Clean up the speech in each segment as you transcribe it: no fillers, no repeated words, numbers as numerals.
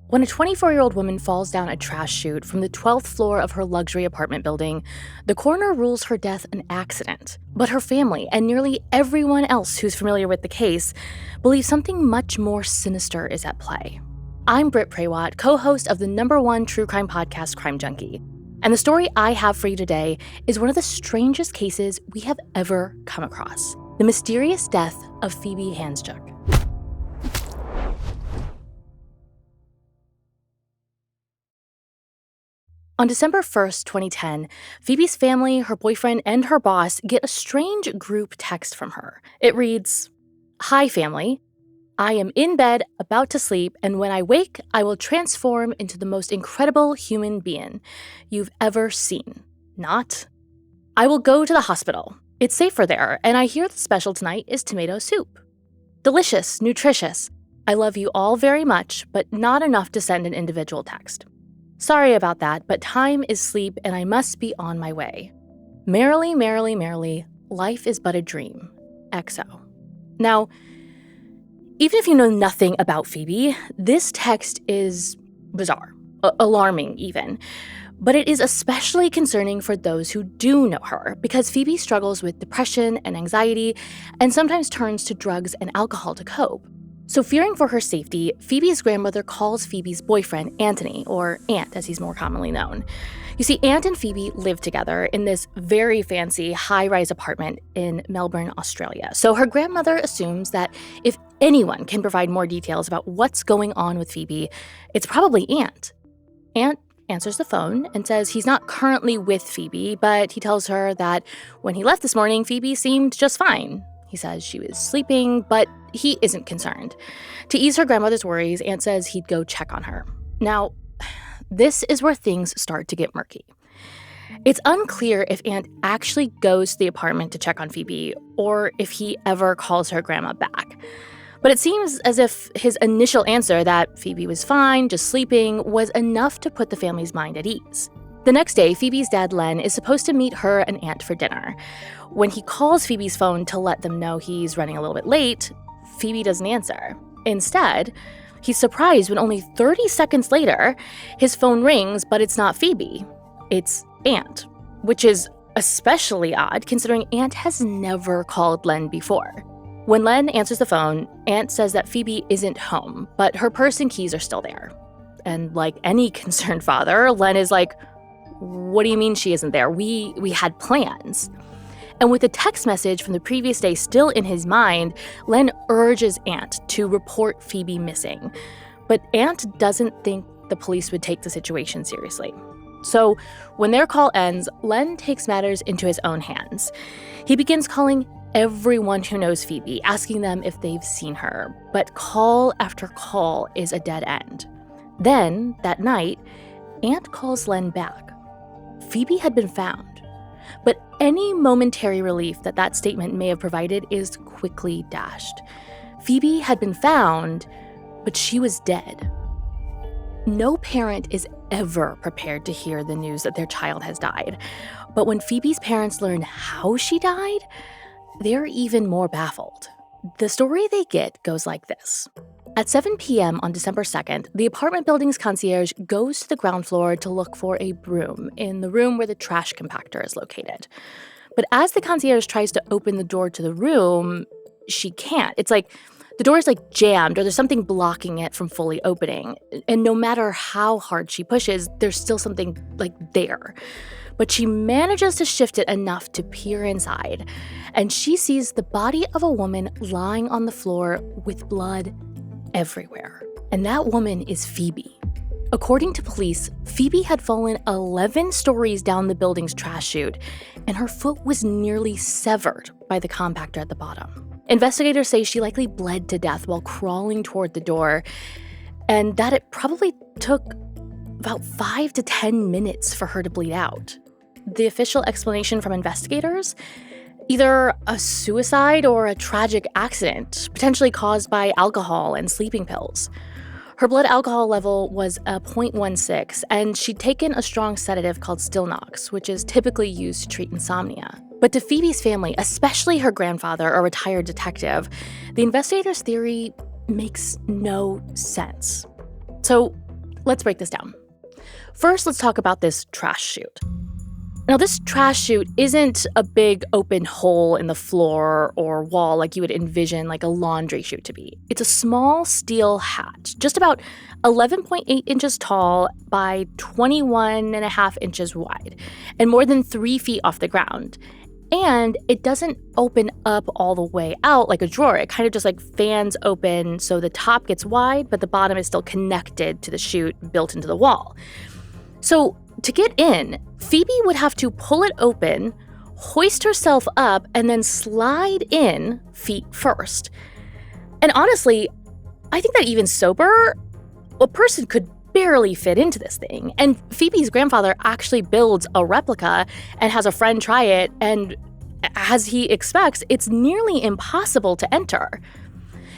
When a 24-year-old woman falls down a trash chute from the 12th floor of her luxury apartment building, the coroner rules her death an accident. But her family, and nearly everyone else who's familiar with the case, believe something much more sinister is at play. I'm Britt Praywat, co-host of the #1 true crime podcast, Crime Junkie. And the story I have for you today is one of the strangest cases we have ever come across: the mysterious death of Phoebe Handsjuk. On December 1st, 2010, Phoebe's family, her boyfriend, and her boss get a strange group text from her. It reads, "Hi, family. I am in bed, about to sleep, and when I wake, I will transform into the most incredible human being you've ever seen. Not. I will go to the hospital. It's safer there, and I hear the special tonight is tomato soup. Delicious, nutritious. I love you all very much, but not enough to send an individual text. Sorry about that, but time is sleep and I must be on my way. Merrily, merrily, merrily, life is but a dream. XO." Now, even if you know nothing about Phoebe, this text is bizarre, alarming even. But it is especially concerning for those who do know her, because Phoebe struggles with depression and anxiety and sometimes turns to drugs and alcohol to cope. So fearing for her safety, Phoebe's grandmother calls Phoebe's boyfriend, Anthony, or Ant as he's more commonly known. You see, Ant and Phoebe live together in this very fancy high-rise apartment in Melbourne, Australia. So her grandmother assumes that if anyone can provide more details about what's going on with Phoebe, it's probably Ant. Ant answers the phone and says he's not currently with Phoebe, but he tells her that when he left this morning, Phoebe seemed just fine. He says she was sleeping, but he isn't concerned. To ease her grandmother's worries, Ant says he'd go check on her. Now, this is where things start to get murky. It's unclear if Ant actually goes to the apartment to check on Phoebe or if he ever calls her grandma back. But it seems as if his initial answer that Phoebe was fine, just sleeping, was enough to put the family's mind at ease. The next day, Phoebe's dad, Len, is supposed to meet her and Ant for dinner. When he calls Phoebe's phone to let them know he's running a little bit late, Phoebe doesn't answer. Instead, he's surprised when only 30 seconds later, his phone rings, but it's not Phoebe. It's Ant, which is especially odd considering Ant has never called Len before. When Len answers the phone, Ant says that Phoebe isn't home, but her purse and keys are still there. And like any concerned father, Len is like, "What do you mean she isn't there? We had plans." And with the text message from the previous day still in his mind, Len urges Ant to report Phoebe missing. But Ant doesn't think the police would take the situation seriously. So when their call ends, Len takes matters into his own hands. He begins calling everyone who knows Phoebe, asking them if they've seen her. But call after call is a dead end. Then, that night, Ant calls Len back. Phoebe had been found. But any momentary relief that statement may have provided is quickly dashed. Phoebe had been found, but she was dead. No parent is ever prepared to hear the news that their child has died. But when Phoebe's parents learn how she died, they're even more baffled. The story they get goes like this. At 7 p.m. on December 2nd, the apartment building's concierge goes to the ground floor to look for a broom in the room where the trash compactor is located. But as the concierge tries to open the door to the room, she can't. It's like the door is like jammed or there's something blocking it from fully opening. And no matter how hard she pushes, there's still something like there. But she manages to shift it enough to peer inside. And she sees the body of a woman lying on the floor with blood everywhere. And that woman is Phoebe. According to police, Phoebe had fallen 11 stories down the building's trash chute, and her foot was nearly severed by the compactor at the bottom. Investigators say she likely bled to death while crawling toward the door, and that it probably took about 5 to 10 minutes for her to bleed out. The official explanation from investigators? Either a suicide or a tragic accident, potentially caused by alcohol and sleeping pills. Her blood alcohol level was a 0.16, and she'd taken a strong sedative called Stilnox, which is typically used to treat insomnia. But to Phoebe's family, especially her grandfather, a retired detective, the investigators' theory makes no sense. So let's break this down. First, let's talk about this trash chute. Now, this trash chute isn't a big open hole in the floor or wall like you would envision like a laundry chute to be. It's a small steel hatch, just about 11.8 inches tall by 21.5 inches wide, and more than 3 feet off the ground. And it doesn't open up all the way out like a drawer. It kind of just like fans open so the top gets wide, but the bottom is still connected to the chute built into the wall. So to get in, Phoebe would have to pull it open, hoist herself up, and then slide in feet first. And honestly, I think that even sober, a person could barely fit into this thing. And Phoebe's grandfather actually builds a replica and has a friend try it, and as he expects, it's nearly impossible to enter.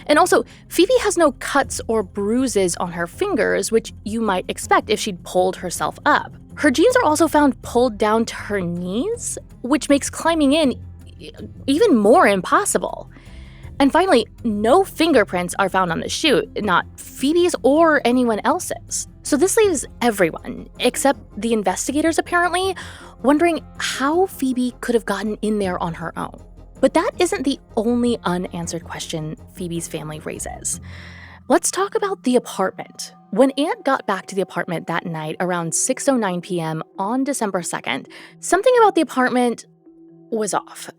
And also, Phoebe has no cuts or bruises on her fingers, which you might expect if she'd pulled herself up. Her jeans are also found pulled down to her knees, which makes climbing in even more impossible. And finally, no fingerprints are found on the chute, not Phoebe's or anyone else's. So this leaves everyone, except the investigators apparently, wondering how Phoebe could have gotten in there on her own. But that isn't the only unanswered question Phoebe's family raises. Let's talk about the apartment. When Aunt got back to the apartment that night around 6:09 p.m. on December 2nd, something about the apartment was off.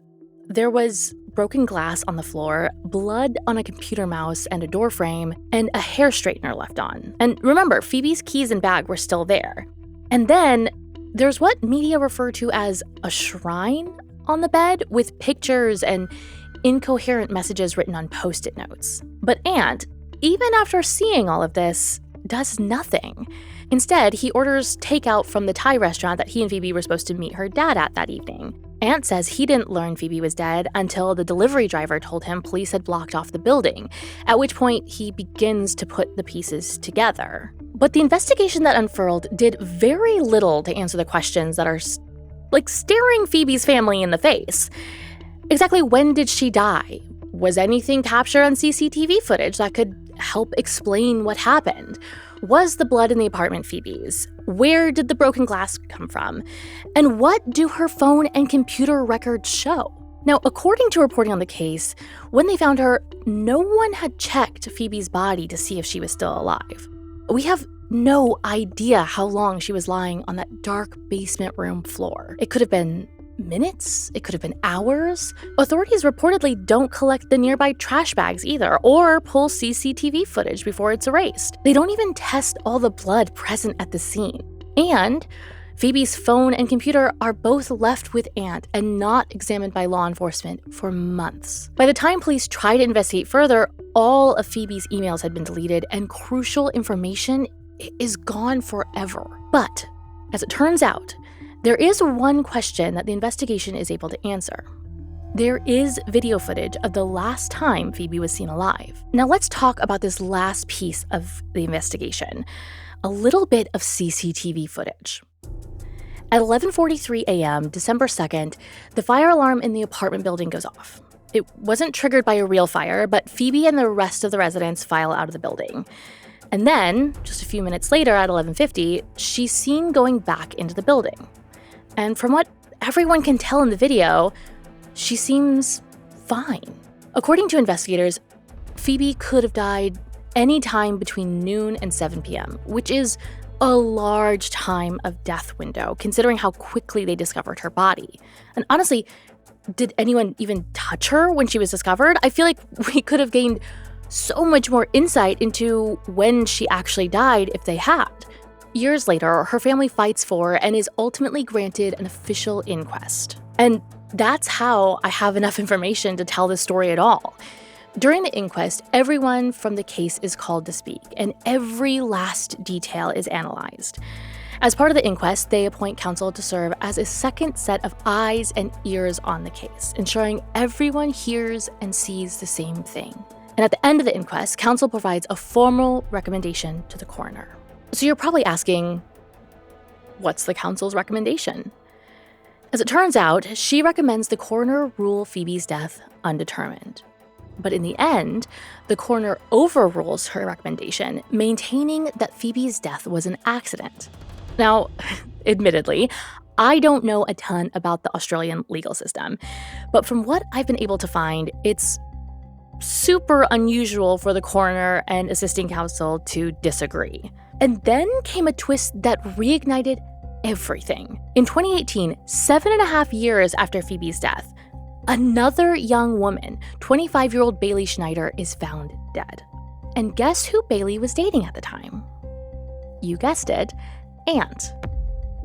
There was broken glass on the floor, blood on a computer mouse and a door frame, and a hair straightener left on. And remember, Phoebe's keys and bag were still there. And then there's what media refer to as a shrine on the bed with pictures and incoherent messages written on Post-it notes. But Aunt, even after seeing all of this, does nothing. Instead, he orders takeout from the Thai restaurant that he and Phoebe were supposed to meet her dad at that evening. Aunt says he didn't learn Phoebe was dead until the delivery driver told him police had blocked off the building, at which point he begins to put the pieces together. But the investigation that unfurled did very little to answer the questions that are staring Phoebe's family in the face. Exactly when did she die? Was anything captured on CCTV footage that could help explain what happened? Was the blood in the apartment Phoebe's? Where did the broken glass come from? And what do her phone and computer records show? Now, according to reporting on the case, when they found her, no one had checked Phoebe's body to see if she was still alive. We have no idea how long she was lying on that dark basement room floor. It could have been minutes, it could have been hours. Authorities reportedly don't collect the nearby trash bags either, or pull CCTV footage before it's erased. They don't even test all the blood present at the scene. And Phoebe's phone and computer are both left with Aunt and not examined by law enforcement for months. By the time police try to investigate further, all of Phoebe's emails had been deleted and crucial information is gone forever. But, as it turns out, there is one question that the investigation is able to answer. There is video footage of the last time Phoebe was seen alive. Now let's talk about this last piece of the investigation, a little bit of CCTV footage. At 11:43 a.m., December 2nd, the fire alarm in the apartment building goes off. It wasn't triggered by a real fire, but Phoebe and the rest of the residents file out of the building. And then, just a few minutes later at 11:50, she's seen going back into the building. And from what everyone can tell in the video, she seems fine. According to investigators, Phoebe could have died any time between noon and 7 p.m., which is a large time of death window, considering how quickly they discovered her body. And honestly, did anyone even touch her when she was discovered? I feel like we could have gained so much more insight into when she actually died if they had. Years later, her family fights for and is ultimately granted an official inquest. And that's how I have enough information to tell this story at all. During the inquest, everyone from the case is called to speak, and every last detail is analyzed. As part of the inquest, they appoint counsel to serve as a second set of eyes and ears on the case, ensuring everyone hears and sees the same thing. And at the end of the inquest, counsel provides a formal recommendation to the coroner. So you're probably asking, what's the counsel's recommendation? As it turns out, she recommends the coroner rule Phoebe's death undetermined. But in the end, the coroner overrules her recommendation, maintaining that Phoebe's death was an accident. Now, admittedly, I don't know a ton about the Australian legal system, but from what I've been able to find, it's super unusual for the coroner and assisting counsel to disagree. And then came a twist that reignited everything. In 2018, 7.5 years after Phoebe's death, another young woman, 25-year-old Bailee Schneider, is found dead. And guess who Bailee was dating at the time? You guessed it, Ant.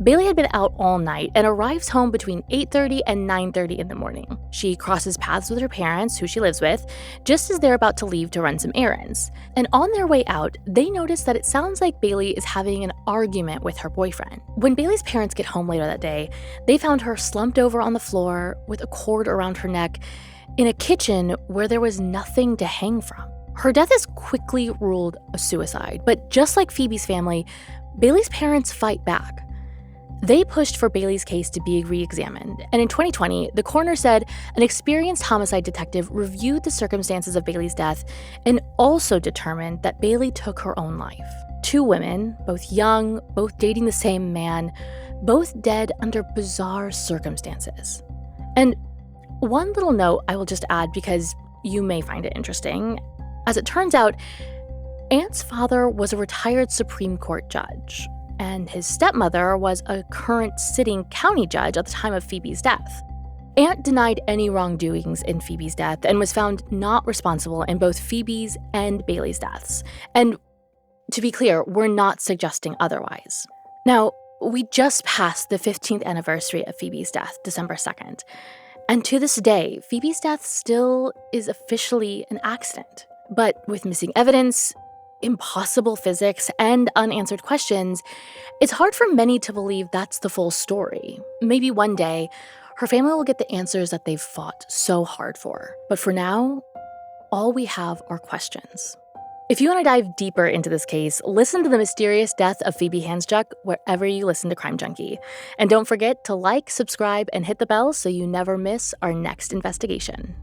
Bailee had been out all night and arrives home between 8:30 and 9:30 in the morning. She crosses paths with her parents, who she lives with, just as they're about to leave to run some errands. And on their way out, they notice that it sounds like Bailee is having an argument with her boyfriend. When Bailee's parents get home later that day, they found her slumped over on the floor with a cord around her neck in a kitchen where there was nothing to hang from. Her death is quickly ruled a suicide, but just like Phoebe's family, Bailee's parents fight back. They pushed for Bailee's case to be re-examined, and in 2020, the coroner said an experienced homicide detective reviewed the circumstances of Bailee's death and also determined that Bailee took her own life. 2 women, both young, both dating the same man, both dead under bizarre circumstances. And one little note I will just add because you may find it interesting. As it turns out, Ant's father was a retired Supreme Court judge, and his stepmother was a current sitting county judge at the time of Phoebe's death. Ant denied any wrongdoings in Phoebe's death and was found not responsible in both Phoebe's and Bailee's deaths. And to be clear, we're not suggesting otherwise. Now, we just passed the 15th anniversary of Phoebe's death, December 2nd. And to this day, Phoebe's death still is officially an accident. But with missing evidence, impossible physics, and unanswered questions, it's hard for many to believe that's the full story. Maybe one day, her family will get the answers that they've fought so hard for. But for now, all we have are questions. If you want to dive deeper into this case, listen to The Mysterious Death of Phoebe Handsjuk wherever you listen to Crime Junkie. And don't forget to like, subscribe, and hit the bell so you never miss our next investigation.